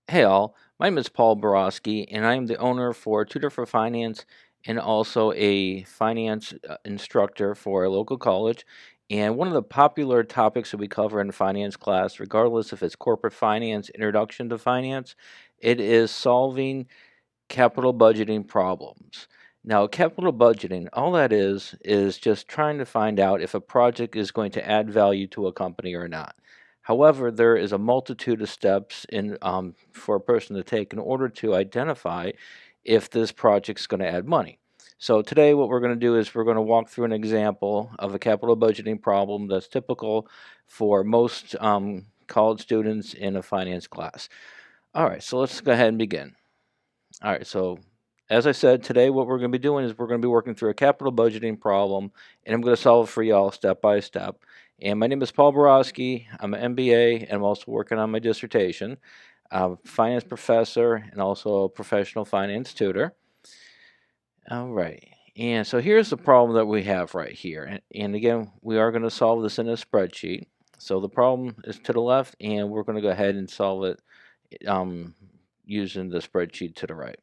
Hey all, my name is Paul Borosky, and I am the owner for Tutor for Finance and also a finance instructor for a local college. And one of the popular topics that we cover in finance class, regardless if it's corporate finance, introduction to finance, it is solving capital budgeting problems. Now, capital budgeting, all that is just trying to find out if a project is going to add value to a company or not. However, there is a multitude of steps for a person to take in order to identify if this project is going to add money. So today what we're going to do is we're going to walk through an example of a capital budgeting problem that's typical for most college students in a finance class. All right, so let's go ahead and begin. All right, so as I said, today what we're going to be doing is we're going to be working through a capital budgeting problem, and I'm going to solve it for y'all step by step. And my name is Paul Borosky. I'm an MBA, and I'm also working on my dissertation. I'm a finance professor and also a professional finance tutor. All right, and so here's the problem that we have right here. And again, we are going to solve this in a spreadsheet. So the problem is to the left, and we're going to go ahead and solve it using the spreadsheet to the right.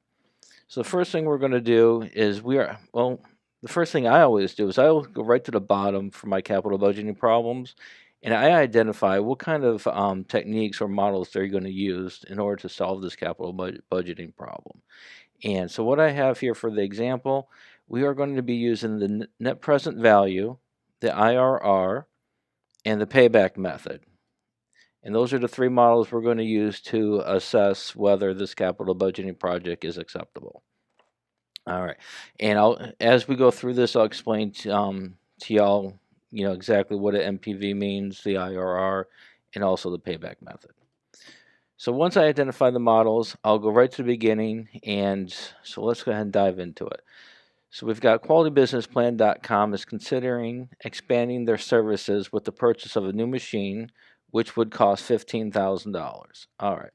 So the first thing we're going to do is the first thing I always do is I always go right to the bottom for my capital budgeting problems, and I identify what kind of techniques or models they're going to use in order to solve this capital budgeting problem. And so what I have here for the example, we are going to be using the net present value, the IRR, and the payback method. And those are the three models we're going to use to assess whether this capital budgeting project is acceptable. All right, and as we go through this, I'll explain to y'all, exactly what an NPV means, the IRR, and also the payback method. So once I identify the models, I'll go right to the beginning, and so let's go ahead and dive into it. So we've got qualitybusinessplan.com is considering expanding their services with the purchase of a new machine, which would cost $15,000. All right,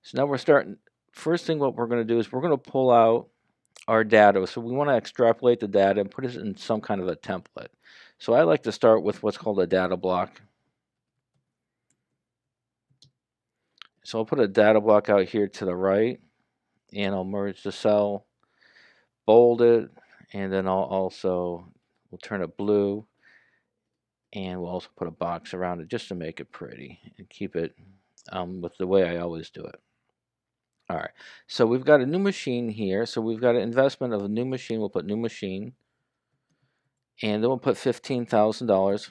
so now we're starting. First thing, what we're going to do is we're going to pull out our data. So we want to extrapolate the data and put it in some kind of a template. So I like to start with what's called a data block. So I'll put a data block out here to the right, and I'll merge the cell, bold it, and then we'll turn it blue, and we'll also put a box around it just to make it pretty and keep it with the way I always do it. All right, so we've got a new machine here. So we've got an investment of a new machine. We'll put new machine. And then we'll put $15,000.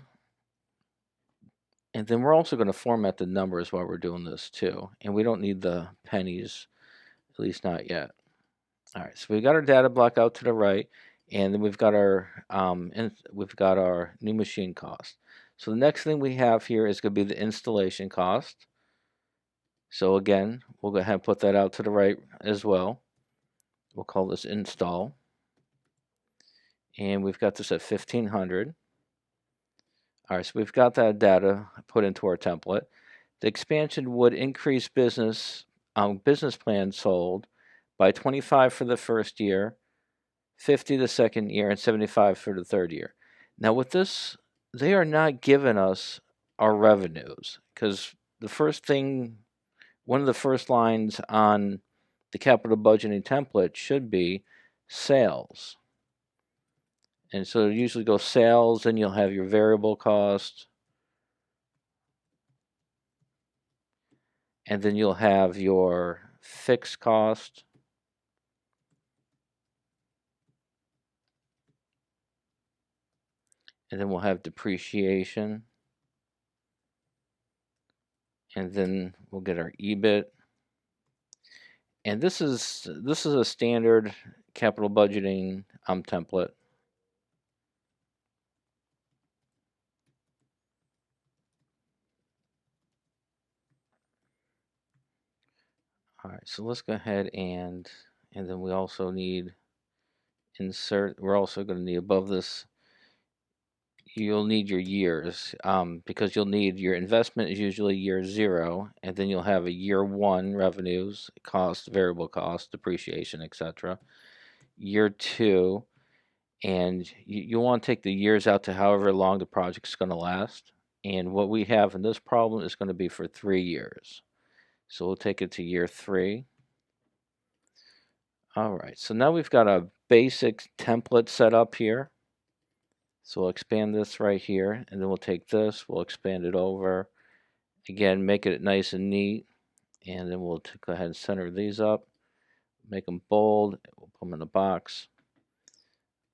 And then we're also going to format the numbers while we're doing this too. And we don't need the pennies, at least not yet. All right, so we've got our data block out to the right, and then we've got our new machine cost. So the next thing we have here is going to be the installation cost. So again, we'll go ahead and put that out to the right as well. We'll call this install. And we've got this at 1500. All right, so we've got that data put into our template. The expansion would increase business plan sold by 25 for the first year, 50 the second year, and 75 for the third year. Now with this, they are not giving us our revenues, because one of the first lines on the capital budgeting template should be sales. And so it usually goes sales, and you'll have your variable cost, and then you'll have your fixed cost, and then we'll have depreciation, and then we'll get our EBIT. And this is a standard capital budgeting template. All right, so let's go ahead and then we also need insert. We're also going to need above this. You'll need your years because you'll need your investment is usually year 0, and then you'll have a year 1 revenues, cost, variable cost, depreciation, etc. Year 2, and you want to take the years out to however long the project's going to last. And what we have in this problem is going to be for 3 years. So we'll take it to year 3. All right, so now we've got a basic template set up here. So we'll expand this right here, and then we'll take this, we'll expand it over. Again, make it nice and neat, and then we'll go ahead and center these up, make them bold, we'll put them in the box.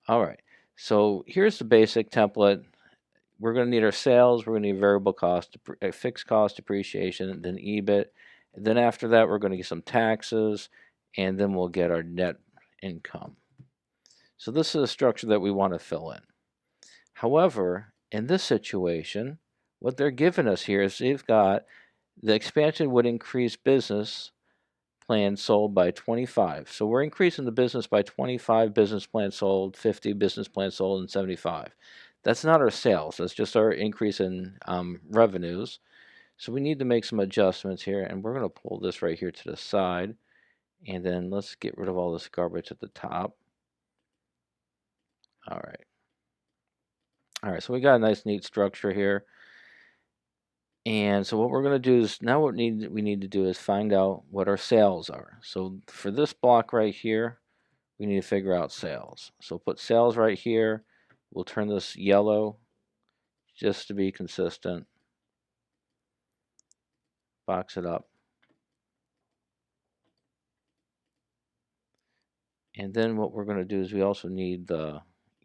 All right, so here's the basic template. We're going to need our sales, we're going to need variable cost, fixed cost, depreciation, then EBIT. And then after that, we're going to get some taxes, and then we'll get our net income. So this is a structure that we want to fill in. However, in this situation, what they're giving us here is they've got the expansion would increase business plans sold by 25. So we're increasing the business by 25 business plans sold, 50 business plans sold, and 75. That's not our sales. That's just our increase in revenues. So we need to make some adjustments here, and we're going to pull this right here to the side. And then let's get rid of all this garbage at the top. All right. All right, so we got a nice, neat structure here. And so what we're going to do is now what we need to do is find out what our sales are. So for this block right here, we need to figure out sales. So put sales right here. We'll turn this yellow just to be consistent. Box it up. And then what we're going to do is we also need the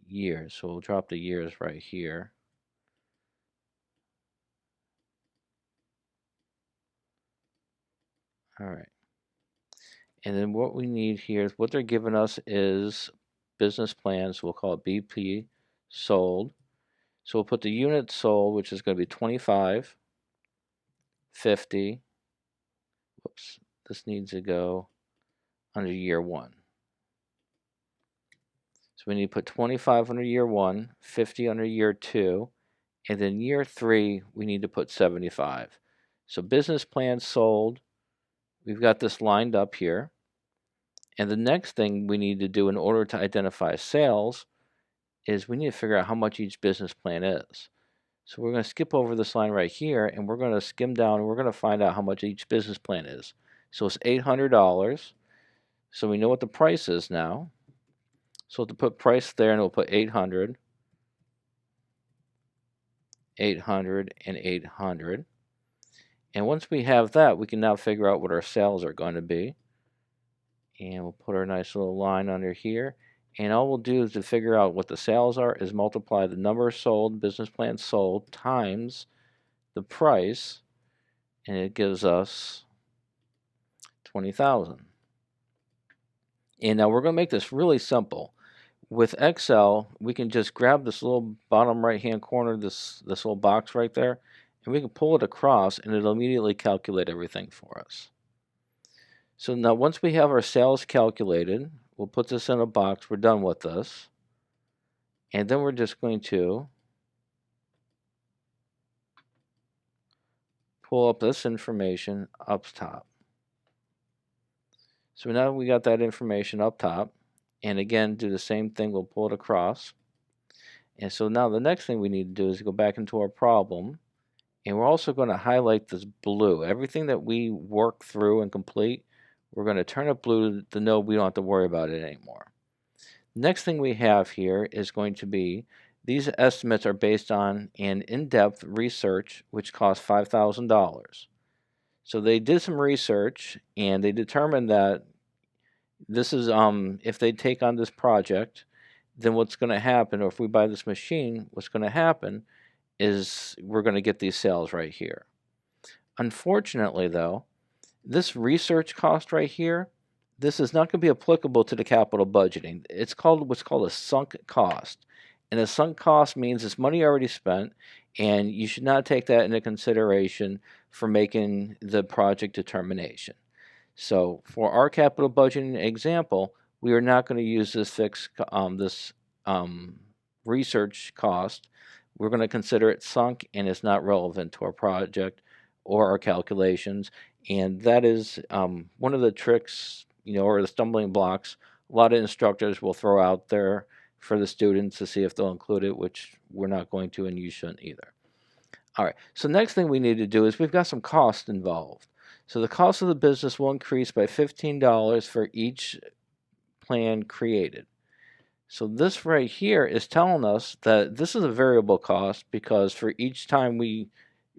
years. So we'll drop the years right here. All right. And then what we need here is what they're giving us is business plans. We'll call it BP sold. So we'll put the units sold, which is going to be 25, 50. Whoops, this needs to go under year 1. So we need to put 25 under year 1, 50 under year 2, and then year 3, we need to put 75. So business plans sold, we've got this lined up here. And the next thing we need to do in order to identify sales is we need to figure out how much each business plan is. So we're going to skip over this line right here, and we're going to skim down, and we're going to find out how much each business plan is. So it's $800. So we know what the price is now. So we'll have to put price there, and we'll put 800, 800, and 800. And once we have that, we can now figure out what our sales are going to be. And we'll put our nice little line under here. And all we'll do is to figure out what the sales are is multiply the number sold, business plan sold, times the price, and it gives us 20,000. And now we're going to make this really simple. With Excel, we can just grab this little bottom right-hand corner, this little box right there, and we can pull it across, and it'll immediately calculate everything for us. So now once we have our sales calculated, we'll put this in a box. We're done with this. And then we're just going to pull up this information up top. So now we got that information up top. And again, do the same thing. We'll pull it across. And so now the next thing we need to do is go back into our problem. And we're also going to highlight this blue. Everything that we work through and complete, we're going to turn it blue to know we don't have to worry about it anymore. Next thing we have here is going to be these estimates are based on an in-depth research which cost $5,000. So they did some research and they determined that this is if they take on this project, then what's going to happen, or if we buy this machine, what's going to happen is we're going to get these sales right here. Unfortunately, though, this research cost right here, this is not going to be applicable to the capital budgeting. It's called what's called a sunk cost. And a sunk cost means it's money already spent, and you should not take that into consideration for making the project determination. So for our capital budgeting example, we are not going to use this fixed research cost. We're going to consider it sunk, and it's not relevant to our project or our calculations. And that is one of the tricks, or the stumbling blocks a lot of instructors will throw out there for the students to see if they'll include it, which we're not going to, and you shouldn't either. All right, so next thing we need to do is we've got some costs involved. So the cost of the business will increase by $15 for each plan created. So this right here is telling us that this is a variable cost because for each time we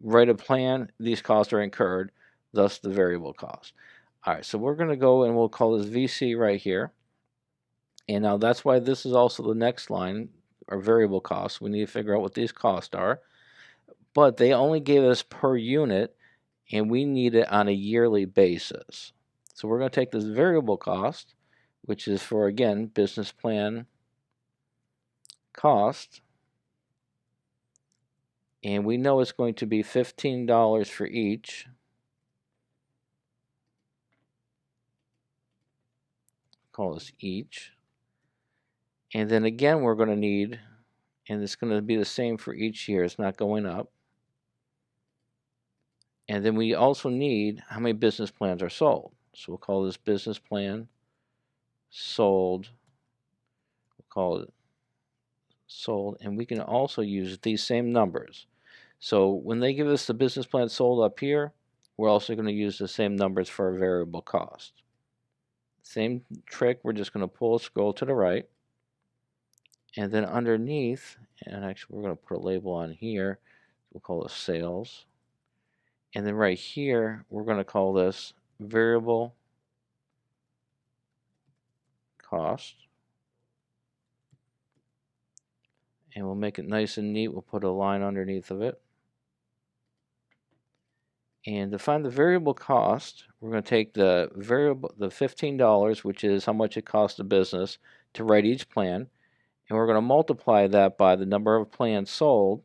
write a plan, these costs are incurred, thus the variable cost. All right, so we're going to go and we'll call this VC right here. And now that's why this is also the next line, our variable costs. We need to figure out what these costs are. But they only gave us per unit, and we need it on a yearly basis. So we're going to take this variable cost, which is for, again, business plan cost, and we know it's going to be $15 for each. Call this each. And then again, we're going to need, and it's going to be the same for each year, it's not going up. And then we also need how many business plans are sold. So we'll call this business plan sold. We'll call it sold, and we can also use these same numbers. So when they give us the business plan sold up here, we're also going to use the same numbers for our variable cost. Same trick, we're just going to scroll to the right, and then underneath, and actually we're going to put a label on here, we'll call it sales, and then right here we're going to call this variable cost, and we'll make it nice and neat. We'll put a line underneath of it. And to find the variable cost, we're going to take the $15, which is how much it costs the business to write each plan, and we're going to multiply that by the number of plans sold,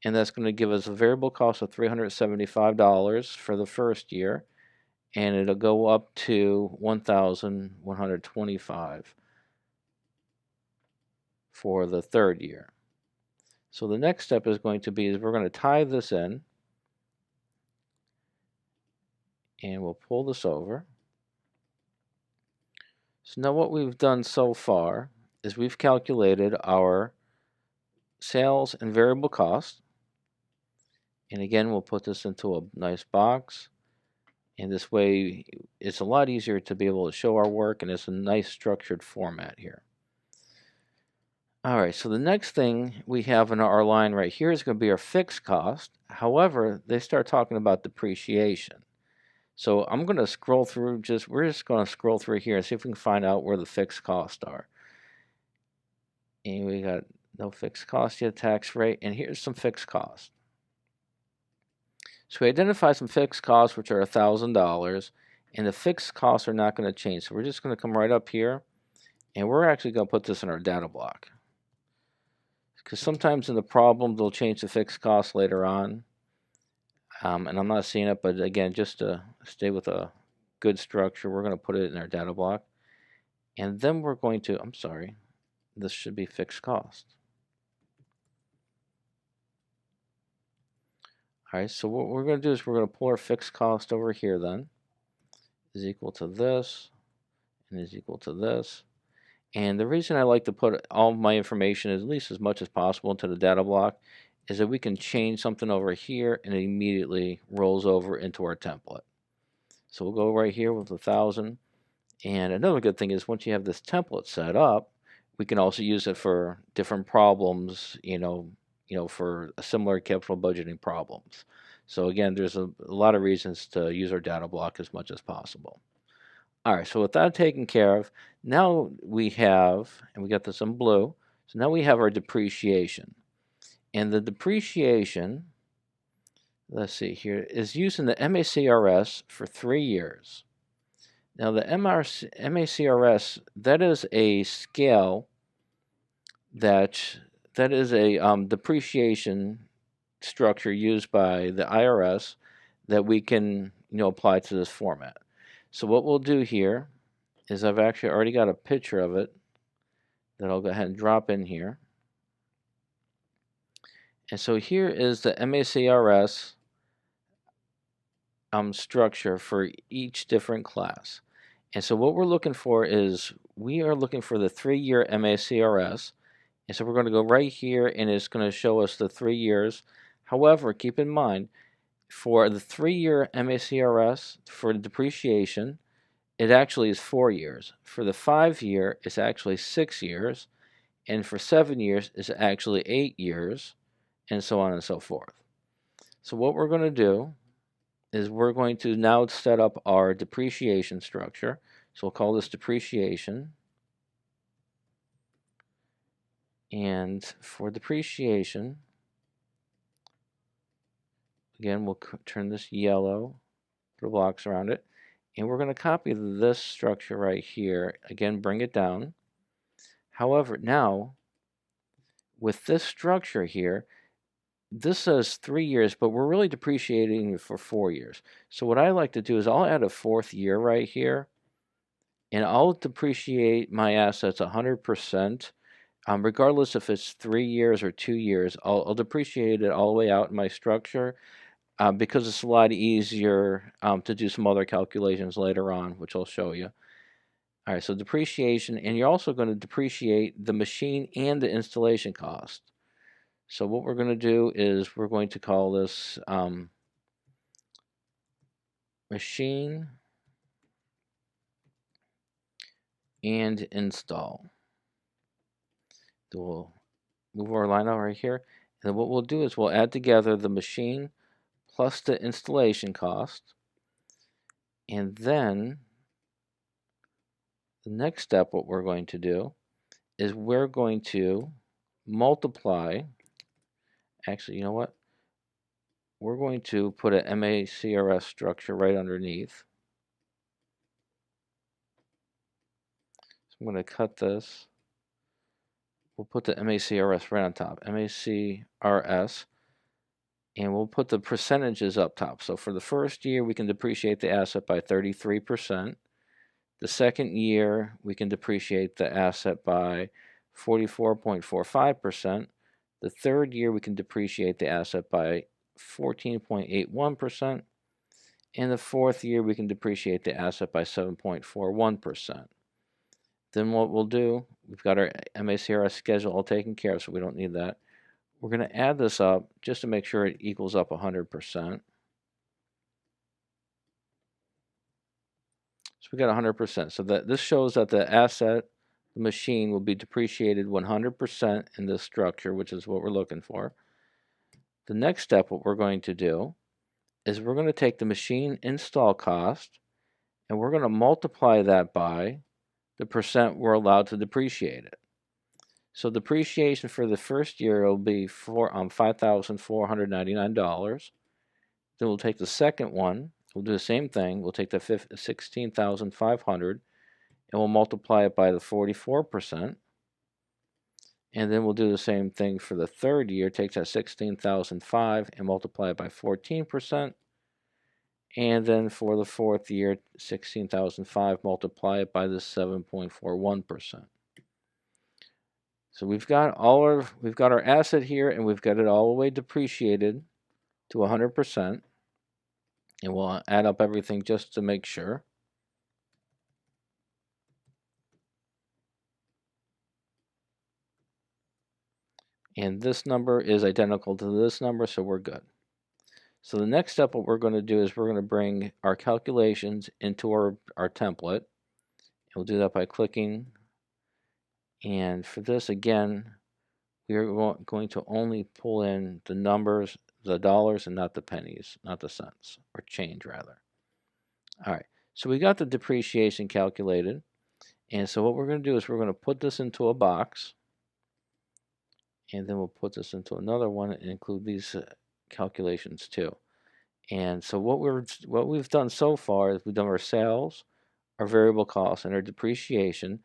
and that's going to give us a variable cost of $375 for the first year, and it'll go up to $1,125 for the third year. So the next step is going to be is we're going to tie this in, and we'll pull this over. So now what we've done so far is we've calculated our sales and variable cost. And again, we'll put this into a nice box. And this way, it's a lot easier to be able to show our work, and it's a nice structured format here. All right, so the next thing we have in our line right here is going to be our fixed cost. However, they start talking about depreciation. So I'm going to scroll through, we're just going to scroll through here and see if we can find out where the fixed costs are. And we got no fixed cost yet, tax rate, and here's some fixed costs. So we identify some fixed costs, which are $1,000, and the fixed costs are not going to change. So we're just going to come right up here, and we're actually going to put this in our data block. Because sometimes in the problem, they'll change the fixed costs later on. And I'm not seeing it, but again, just to stay with a good structure, we're going to put it in our data block. And then we're going to, I'm sorry, this should be fixed cost. All right, so what we're going to do is we're going to pull our fixed cost over here then, is equal to this, and is equal to this. And the reason I like to put all my information, at least as much as possible, into the data block is that we can change something over here and it immediately rolls over into our template. So we'll go right here with 1,000. And another good thing is once you have this template set up, we can also use it for different problems, for similar capital budgeting problems. So again, there's a lot of reasons to use our data block as much as possible. All right, so with that taken care of, now we have, and we got this in blue, so now we have our depreciation. And the depreciation, let's see here, is using the MACRS for 3 years. Now the MACRS, that is a scale that is a depreciation structure used by the IRS that we can apply to this format. So what we'll do here is I've actually already got a picture of it that I'll go ahead and drop in here. And so here is the MACRS structure for each different class. And so what we're looking for is we are looking for the 3-year MACRS. And so we're going to go right here and it's going to show us the 3 years. However, keep in mind, For the 3-year MACRS, for the depreciation, it actually is 4 years. For the 5-year, it's actually 6 years. And for 7 years, it's actually 8 years, and so on and so forth. So what we're going to do is we're going to now set up our depreciation structure. So we'll call this depreciation. And for depreciation, again, we'll turn this yellow, put a box around it, and we're going to copy this structure right here. Again, bring it down. However, now, with this structure here, this says 3 years, but we're really depreciating for 4 years. So what I like to do is I'll add a 4th year right here, and I'll depreciate my assets 100%, regardless if it's 3 years or 2 years. I'll depreciate it all the way out in my structure because it's a lot easier to do some other calculations later on, which I'll show you. All right, so depreciation, and you're also going to depreciate the machine and the installation cost. So what we're going to do is we're going to call this machine and install. We'll move our line out right here. And then what we'll do is we'll add together the machine plus the installation cost. And then the next step, what we're going to do is we're going to multiply. Actually, you know what? We're going to put an MACRS structure right underneath. So I'm going to cut this. We'll put the MACRS right on top. MACRS. And we'll put the percentages up top. So for the first year, we can depreciate the asset by 33%. The second year, we can depreciate the asset by 44.45%. The third year, we can depreciate the asset by 14.81%. And the fourth year, we can depreciate the asset by 7.41%. Then what we'll do, we've got our MACRS schedule all taken care of, so we don't need that. We're going to add this up just to make sure it equals up 100%. So we got 100%. So that this shows that the asset, the machine, will be depreciated 100% in this structure, which is what we're looking for. The next step, what we're going to do, is we're going to take the machine install cost, and we're going to multiply that by the percent we're allowed to depreciate it. So depreciation for the first year will be $5,499. Then we'll take the second one. We'll do the same thing. We'll take the $16,500 and we'll multiply it by the 44%. And then we'll do the same thing for the third year. Take that $16,500 and multiply it by 14%. And then for the fourth year, $16,500, multiply it by the 7.41%. So we've got our asset here, and we've got it all the way depreciated to 100%. And we'll add up everything just to make sure. And this number is identical to this number, so we're good. So the next step, what we're going to do is we're going to bring our calculations into our template. We'll do that by clicking. And for this, again, we are going to only pull in the numbers, the dollars, and not the pennies, not the cents, or change rather. All right, so we got the depreciation calculated. And so what we're going to do is we're going to put this into a box. And then we'll put this into another one and include these calculations too. And so what we've done so far is we've done our sales, our variable costs, and our depreciation,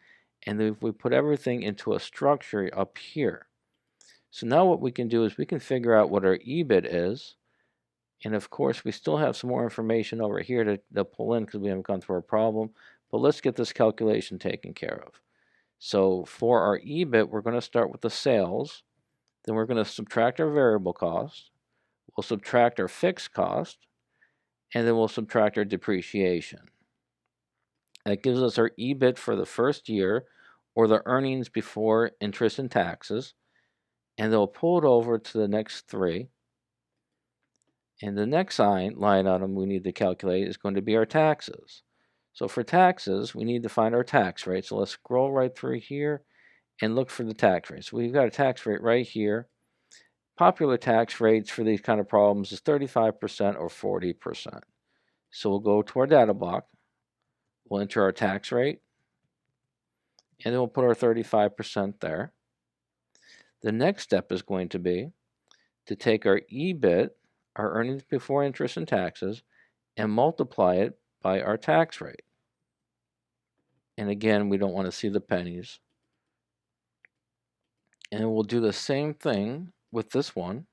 and then we put everything into a structure up here. So now what we can do is we can figure out what our EBIT is, and of course we still have some more information over here to pull in because we haven't gone through our problem, but let's get this calculation taken care of. So for our EBIT, we're going to start with the sales, then we're going to subtract our variable cost, we'll subtract our fixed cost, and then we'll subtract our depreciation. That gives us our EBIT for the first year, or the earnings before interest and taxes, and then we'll pull it over to the next three. And the next line item we need to calculate is going to be our taxes. So for taxes, we need to find our tax rate. So let's scroll right through here and look for the tax rate. So we've got a tax rate right here. Popular tax rates for these kind of problems is 35% or 40%. So we'll go to our data block. We'll enter our tax rate, and then we'll put our 35% there. The next step is going to be to take our EBIT, our earnings before interest and taxes, and multiply it by our tax rate. And again, we don't want to see the pennies. And we'll do the same thing with this one.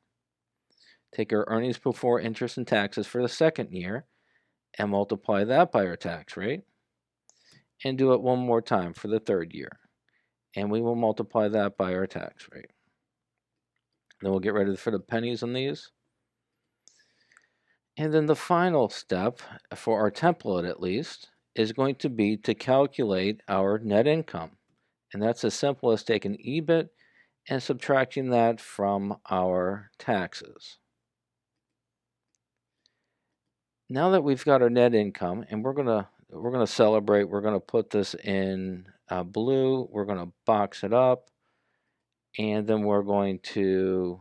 Take our earnings before interest and taxes for the second year and multiply that by our tax rate. And do it one more time for the third year. And we will multiply that by our tax rate. Then we'll get ready for the pennies on these. And then the final step, for our template at least, is going to be to calculate our net income. And that's as simple as taking EBIT and subtracting that from our taxes. Now that we've got our net income, and we're gonna celebrate, we're gonna put this in blue, we're gonna box it up, and then we're going to,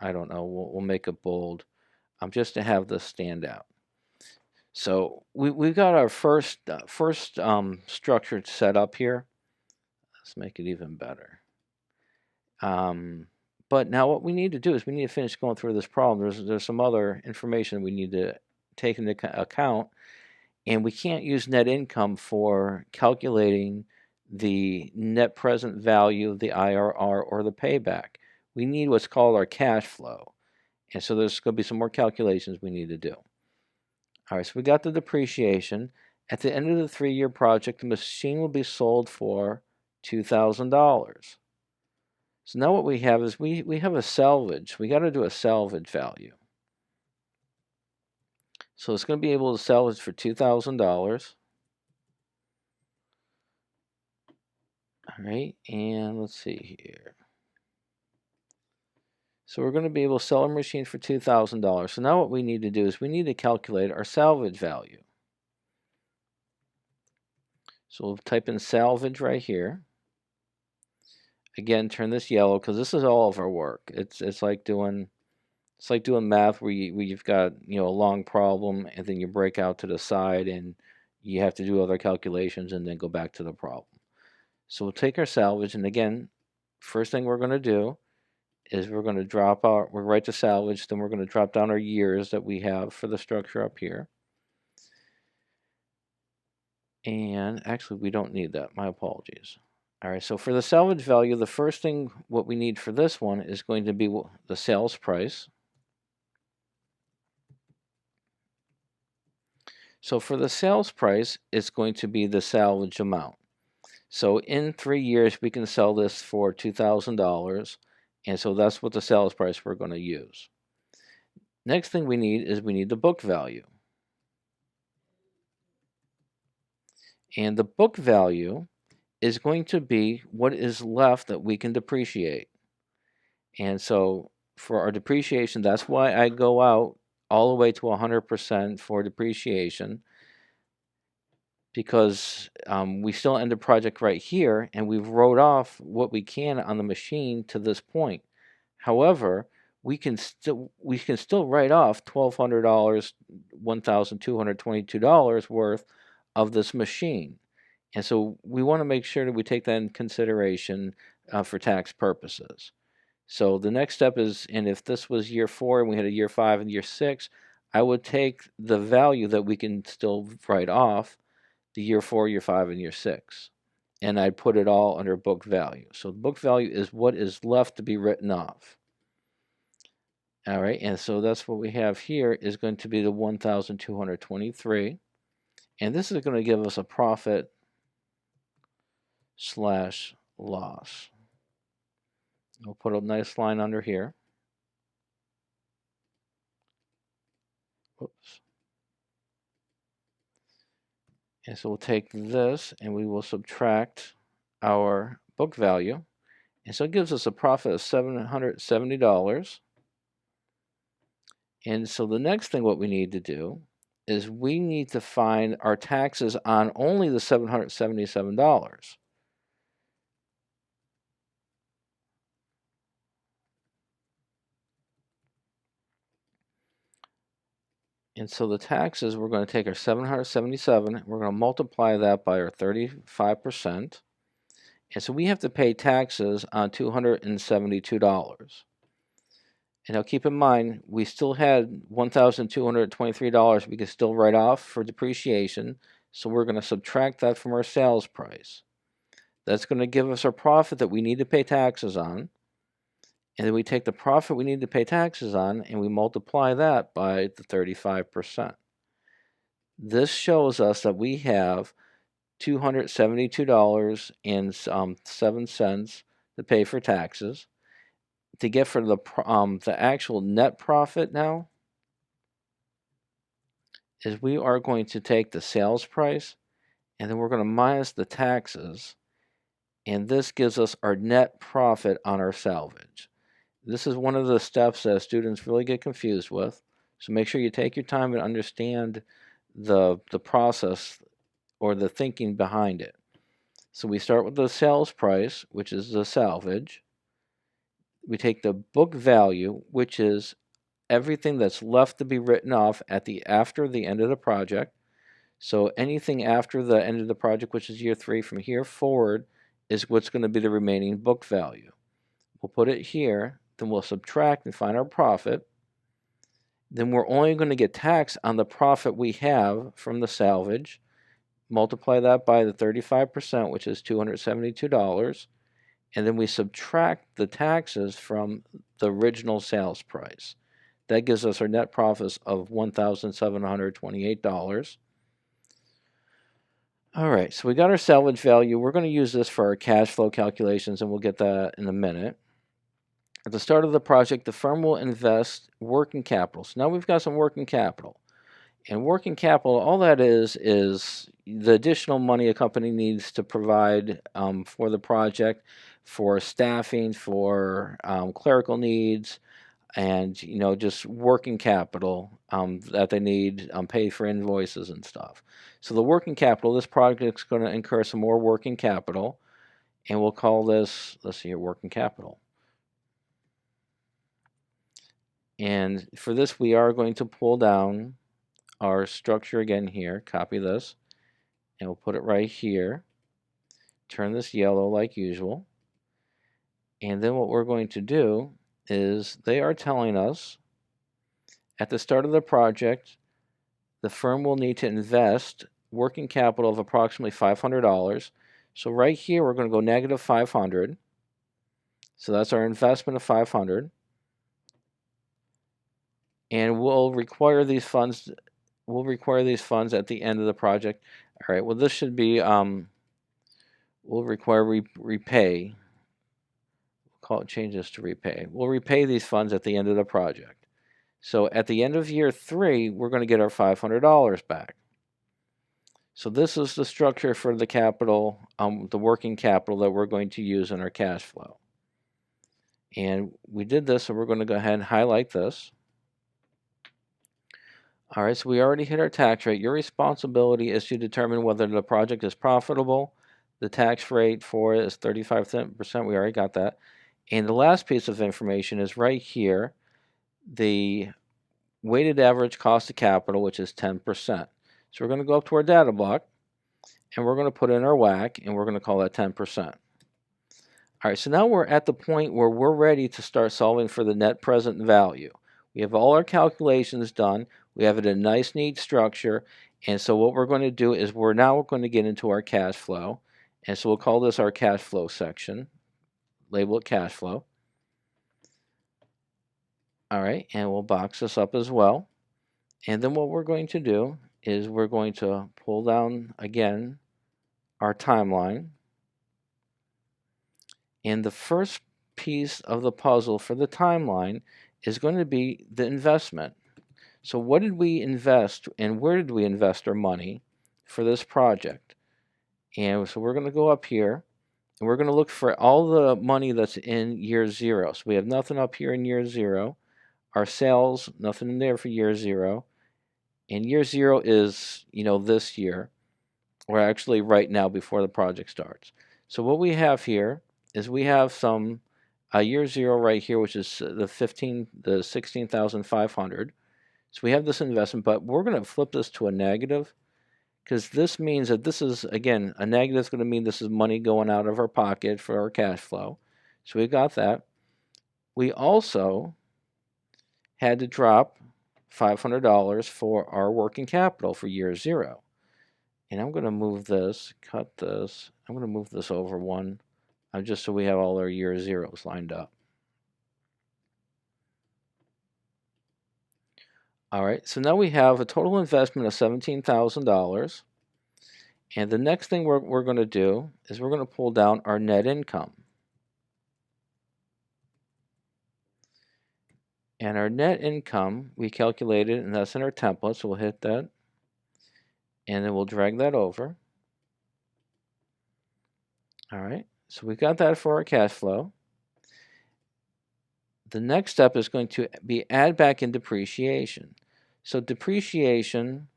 I don't know, we'll make it bold, just to have this stand out. So we've got our first structure set up here. Let's make it even better. But now what we need to do is we need to finish going through this problem. There's some other information we need to take into account, and we can't use net income for calculating the net present value, the IRR, or the payback. We need what's called our cash flow. And so there's going to be some more calculations we need to do. All right, so we got the depreciation. At the end of the 3-year project, the machine will be sold for $2,000. So now what we have is we have a salvage. We got to do a salvage value. So it's going to be able to salvage for $2,000. All right, and let's see here. So we're going to be able to sell our machine for $2,000. So now what we need to do is we need to calculate our salvage value. So we'll type in salvage right here. Again, turn this yellow because this is all of our work. It's like doing math where you've got a long problem and then you break out to the side and you have to do other calculations and then go back to the problem. So we'll take our salvage, and again, first thing we're going to do is we're going to we'll write the salvage, then we're going to drop down our years that we have for the structure up here. And actually, we don't need that. My apologies. All right, so for the salvage value, the first thing what we need for this one is going to be the sales price. So for the sales price, it's going to be the salvage amount. So in 3 years, we can sell this for $2,000, and so that's what the sales price we're going to use. Next thing we need is the book value. And the book value is going to be what is left that we can depreciate. And so for our depreciation, that's why I go out all the way to 100% for depreciation, because we still end the project right here and we've wrote off what we can on the machine to this point. However, we can still write off $1,200, $1,222 worth of this machine. And so we want to make sure that we take that in consideration for tax purposes. So the next step is, and if this was year 4 and we had a year 5 and year 6, I would take the value that we can still write off, the year 4, year 5, and year 6, and I'd put it all under book value. So the book value is what is left to be written off. All right, and so that's what we have here is going to be the 1,223, and this is going to give us a profit slash loss. We'll put a nice line under here. Whoops. And so we'll take this and we will subtract our book value. And so it gives us a profit of $770. And so the next thing what we need to do is we need to find our taxes on only the $777. And so the taxes, we're going to take our 777, we're going to multiply that by our 35%. And so we have to pay taxes on $272. And now keep in mind, we still had $1,223 we could still write off for depreciation. So we're going to subtract that from our sales price. That's going to give us our profit that we need to pay taxes on. And then we take the profit we need to pay taxes on and we multiply that by the 35%. This shows us that we have $272.07 to pay for taxes. To get for the actual net profit now is we are going to take the sales price and then we're going to minus the taxes, and this gives us our net profit on our salvage. This is one of the steps that students really get confused with, so make sure you take your time and understand the process or the thinking behind it. So we start with the sales price, which is the salvage. We take the book value, which is everything that's left to be written off after the end of the project. So anything after the end of the project, which is year 3, from here forward, is what's going to be the remaining book value. We'll put it here, then we'll subtract and find our profit. Then we're only going to get taxed on the profit we have from the salvage. Multiply that by the 35%, which is $272. And then we subtract the taxes from the original sales price. That gives us our net profits of $1,728. All right, so we got our salvage value. We're going to use this for our cash flow calculations, and we'll get that in a minute. At the start of the project, the firm will invest working capital. So now we've got some working capital. And working capital, all that is the additional money a company needs to provide for the project, for staffing, for clerical needs, and just working capital that they need, pay for invoices and stuff. So the working capital, this project's going to incur some more working capital, and we'll call this, let's see here, working capital. And for this, we are going to pull down our structure again here, copy this, and we'll put it right here. Turn this yellow like usual. And then what we're going to do is they are telling us at the start of the project, the firm will need to invest working capital of approximately $500. So right here, we're going to go negative 500. So that's our investment of 500. And we'll require these funds at the end of the project. All right, well, this should be, we'll require repay. We'll change this to repay. We'll repay these funds at the end of the project. So at the end of year 3, we're going to get our $500 back. So this is the structure for the capital, the working capital that we're going to use in our cash flow. And we did this, so we're going to go ahead and highlight this. All right, so we already hit our tax rate. Your responsibility is to determine whether the project is profitable. The tax rate for it is 35%. We already got that. And the last piece of information is right here, the weighted average cost of capital, which is 10%. So we're going to go up to our data block, and we're going to put in our WACC, and we're going to call that 10%. All right, so now we're at the point where we're ready to start solving for the net present value. We have all our calculations done. We have it in a nice, neat structure. And so what we're going to do is we're now going to get into our cash flow. And so we'll call this our cash flow section. Label it cash flow. All right, and we'll box this up as well. And then what we're going to do is we're going to pull down, again, our timeline. And the first piece of the puzzle for the timeline is going to be the investment. So what did we invest and where did we invest our money for this project? And so we're going to go up here and we're going to look for all the money that's in year 0. So we have nothing up here in year 0. Our sales, nothing in there for year 0. And year 0 is, this year, or actually right now before the project starts. So what we have here is we have some year 0 right here, which is the 16,500. So we have this investment, but we're going to flip this to a negative, because this means that this is, again, a negative is going to mean this is money going out of our pocket for our cash flow. So we got that. We also had to drop $500 for our working capital for year 0. And I'm going to move this, cut this. I'm going to move this over one, just so we have all our year 0s lined up. All right, so now we have a total investment of $17,000. And the next thing we're going to do is we're going to pull down our net income. And our net income, we calculated, and that's in our template, so we'll hit that. And then we'll drag that over. All right, so we got that for our cash flow. The next step is going to be add back in depreciation. So depreciation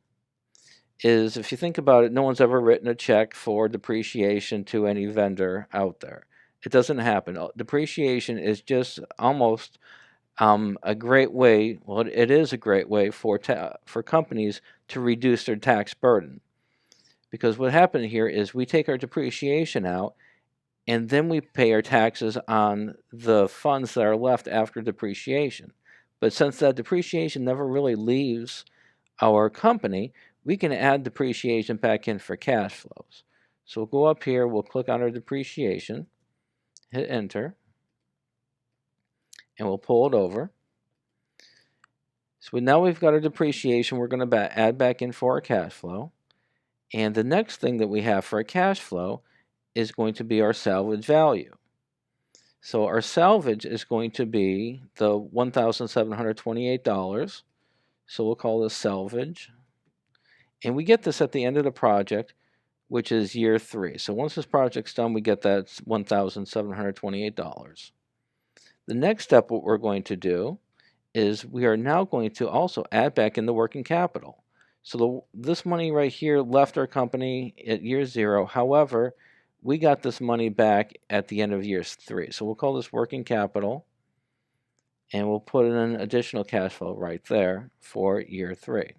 is, if you think about it, no one's ever written a check for depreciation to any vendor out there. It doesn't happen. Depreciation is just almost a great way, well, it is a great way for companies to reduce their tax burden. Because what happened here is we take our depreciation out, and then we pay our taxes on the funds that are left after depreciation. But since that depreciation never really leaves our company, we can add depreciation back in for cash flows. So we'll go up here, we'll click on our depreciation, hit enter, and we'll pull it over. So now we've got our depreciation, we're going to add back in for our cash flow. And the next thing that we have for our cash flow is going to be our salvage value. So our salvage is going to be the $1,728. So we'll call this salvage. And we get this at the end of the project, which is year 3. So once this project's done, we get that $1,728. The next step, what we're going to do is we are now going to also add back in the working capital. So this money right here left our company at year 0. However, we got this money back at the end of year 3. So we'll call this working capital, and we'll put in an additional cash flow right there for year 3.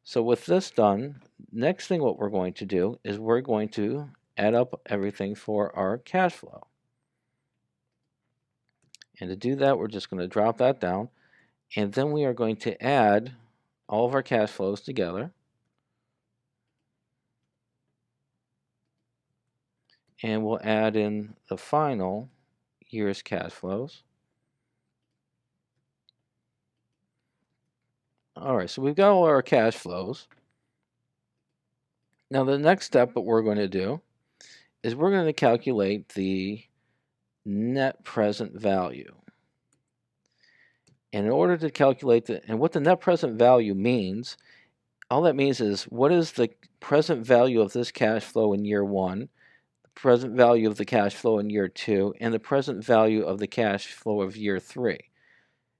So with this done, next thing what we're going to do is we're going to add up everything for our cash flow. And to do that, we're just going to drop that down. And then we are going to add all of our cash flows together. And we'll add in the final year's cash flows. All right, so we've got all our cash flows. Now the next step that we're going to do is we're going to calculate the net present value. And in order to calculate and what the net present value means, all that means is what is the present value of this cash flow in year 1, the present value of the cash flow in year 2, and the present value of the cash flow of year 3.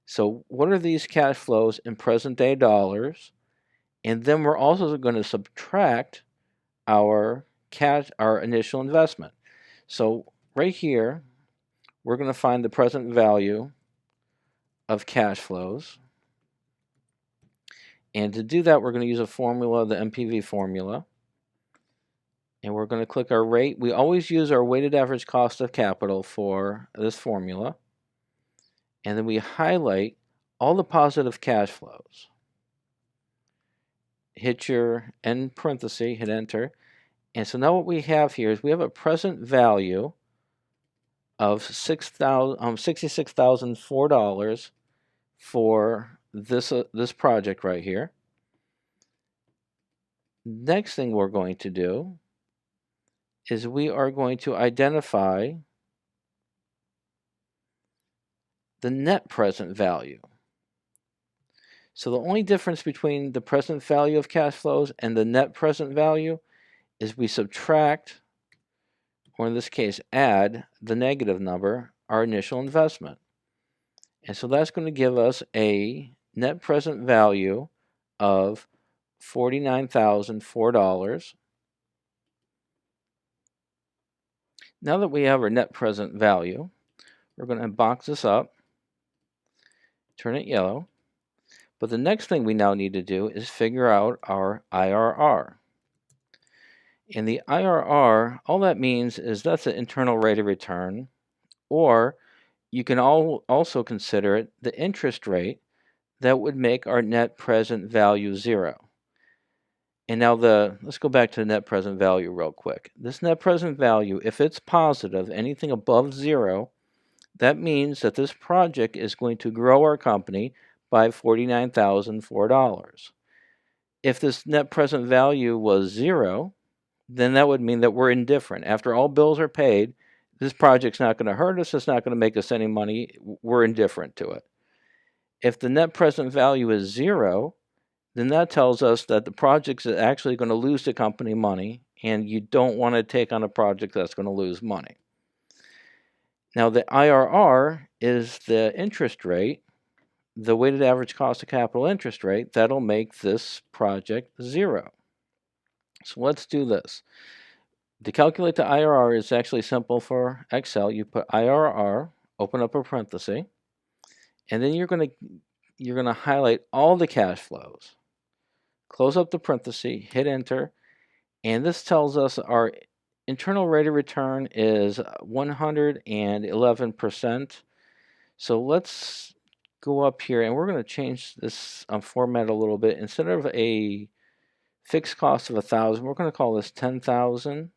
So what are these cash flows in present day dollars? And then we're also going to subtract our initial investment. So right here, we're going to find the present value of cash flows. And to do that, we're going to use a formula, the NPV formula. And we're going to click our rate. We always use our weighted average cost of capital for this formula. And then we highlight all the positive cash flows. Hit your end parenthesis, hit enter. And so now what we have here is we have a present value of $66,004 for this project right here. Next thing we're going to do is we are going to identify the net present value. So the only difference between the present value of cash flows and the net present value is we subtract, or in this case add, the negative number, our initial investment. And so that's going to give us a net present value of $49,004. Now that we have our net present value, we're going to box this up, turn it yellow. But the next thing we now need to do is figure out our IRR. And the IRR, all that means is that's the internal rate of return, or you can also consider it the interest rate that would make our net present value zero. And now let's go back to the net present value real quick. This net present value, if it's positive, anything above zero, that means that this project is going to grow our company by $49,004. If this net present value was zero, then that would mean that we're indifferent. After all bills are paid, this project's not going to hurt us, it's not going to make us any money, we're indifferent to it. If the net present value is zero, then that tells us that the project's actually going to lose the company money, and you don't want to take on a project that's going to lose money. Now, the IRR is the interest rate, the weighted average cost of capital interest rate, that'll make this project zero. So let's do this. To calculate the IRR is actually simple for Excel. You put IRR, open up a parenthesis, and then you're going to highlight all the cash flows. Close up the parenthesis, hit enter, and this tells us our internal rate of return is 111%. So let's go up here, and we're going to change this format a little bit. Instead of a fixed cost of 1,000, we're going to call this 10,000,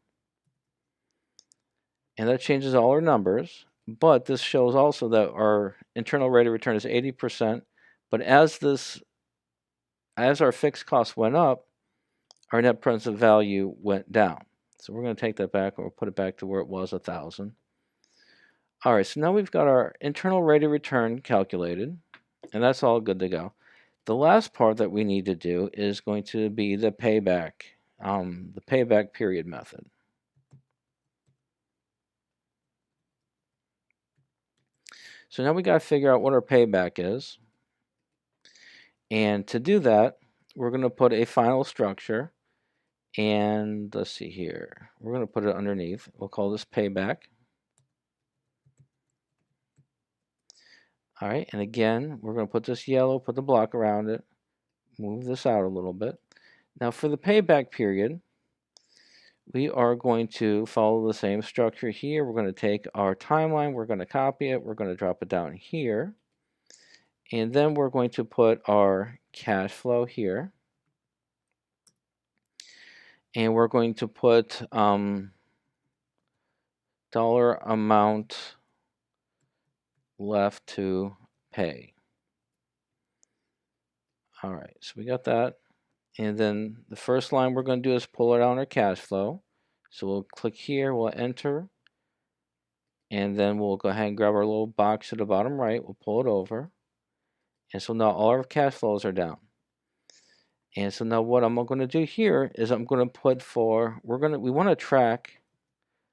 and that changes all our numbers. But this shows also that our internal rate of return is 80%. But as our fixed cost went up, our net present value went down. So we're going to take that back and we'll put it back to where it was, 1,000. All right, so now we've got our internal rate of return calculated, and that's all good to go. The last part that we need to do is going to be the payback period method. So now we got to figure out what our payback is. And to do that, we're going to put a final structure. And let's see here. We're going to put it underneath. We'll call this payback. All right, and again, we're going to put this yellow, put the block around it, move this out a little bit. Now for the payback period, we are going to follow the same structure here. We're going to take our timeline, we're going to copy it, we're going to drop it down here, and then we're going to put our cash flow here. And we're going to put dollar amount left to pay. All right, so we got that. And then the first line we're going to do is pull it on our cash flow. So we'll click here, we'll enter, and then we'll go ahead and grab our little box at the bottom right, we'll pull it over. And so now all our cash flows are down. And so now what I'm going to do here is I'm going to put we want to track,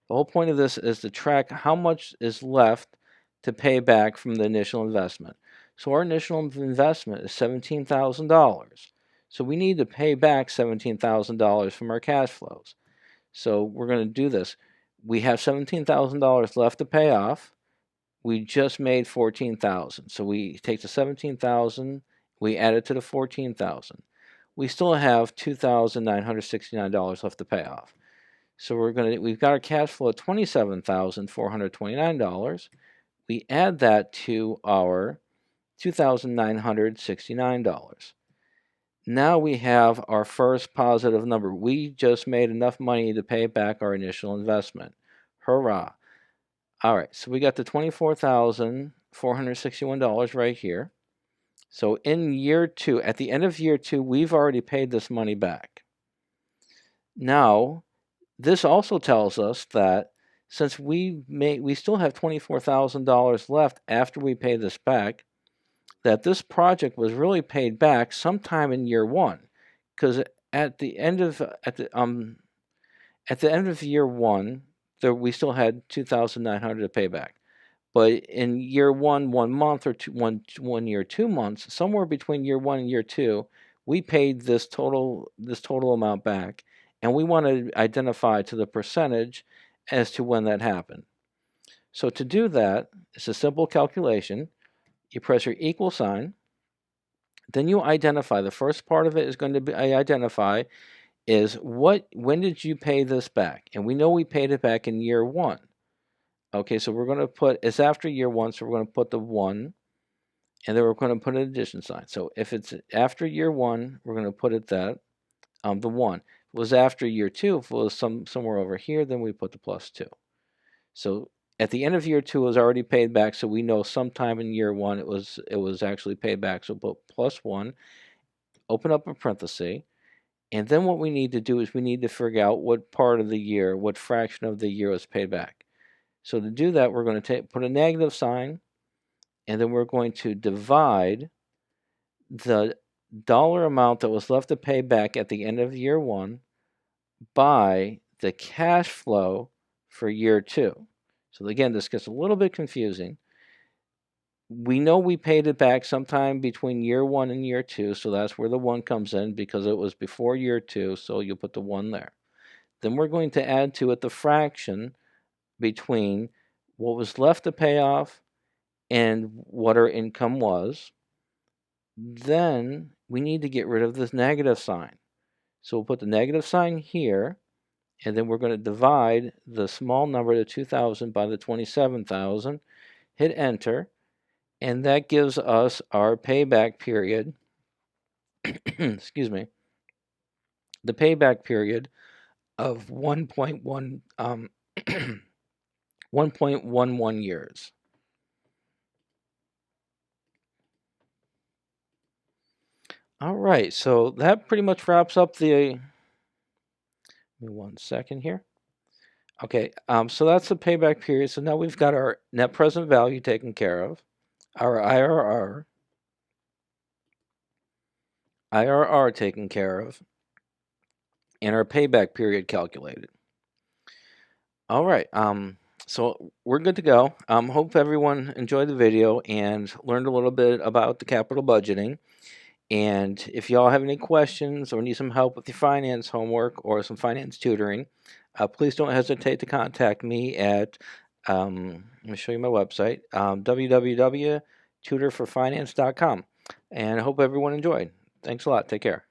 the whole point of this is to track how much is left to pay back from the initial investment. So our initial investment is $17,000. So we need to pay back $17,000 from our cash flows. So we're going to do this. We have $17,000 left to pay off. We just made $14,000. So we take the $17,000, we add it to the $14,000. We still have $2,969 left to pay off. So we've got our cash flow at $27,429. We add that to our $2,969. Now we have our first positive number. We just made enough money to pay back our initial investment. Hurrah. All right, so we got the $24,461 right here. So in year 2, at the end of year 2, we've already paid this money back. Now, this also tells us that since we still have $24,000 left after we pay this back, that this project was really paid back sometime in year 1, because at the end of year 1, we still had $2,900 to pay back. But in year 1 month, or 1 year, 2 months, somewhere between year 1 and year 2, we paid this total amount back, and we want to identify to the percentage as to when that happened. So to do that, it's a simple calculation. You press your equal sign, then you identify. The first part of it is going to be identify is when did you pay this back? And we know we paid it back in year 1. Okay, so we're going to put, it's after year 1, so we're going to put the 1, and then we're going to put an addition sign. So if it's after year 1, we're going to put it that, the 1. If it was after year 2, if it was somewhere over here, then we put the +2. So at the end of year 2, it was already paid back, so we know sometime in year 1 it was actually paid back. So put +1, open up a parenthesis, and then what we need to do is we need to figure out what part of the year, what fraction of the year was paid back. So to do that, we're going to put a negative sign, and then we're going to divide the dollar amount that was left to pay back at the end of year 1 by the cash flow for year 2. So again, this gets a little bit confusing. We know we paid it back sometime between year 1 and year 2, so that's where the 1 comes in because it was before year 2, so you'll put the 1 there. Then we're going to add to it the fraction between what was left to pay off and what our income was. Then we need to get rid of this negative sign. So we'll put the negative sign here, and then we're going to divide the small number, the 2,000, by the 27,000, hit enter, and that gives us our payback period. Excuse me. The payback period of 1.11 years. All right, so that pretty much wraps up the. Give me 1 second here. Okay, so that's the payback period. So now we've got our net present value taken care of, our IRR taken care of, and our payback period calculated. All right, so we're good to go. Hope everyone enjoyed the video and learned a little bit about the capital budgeting. And if y'all have any questions or need some help with your finance homework or some finance tutoring, please don't hesitate to contact me at, let me show you my website, www.tutorforfinance.com. And I hope everyone enjoyed. Thanks a lot. Take care.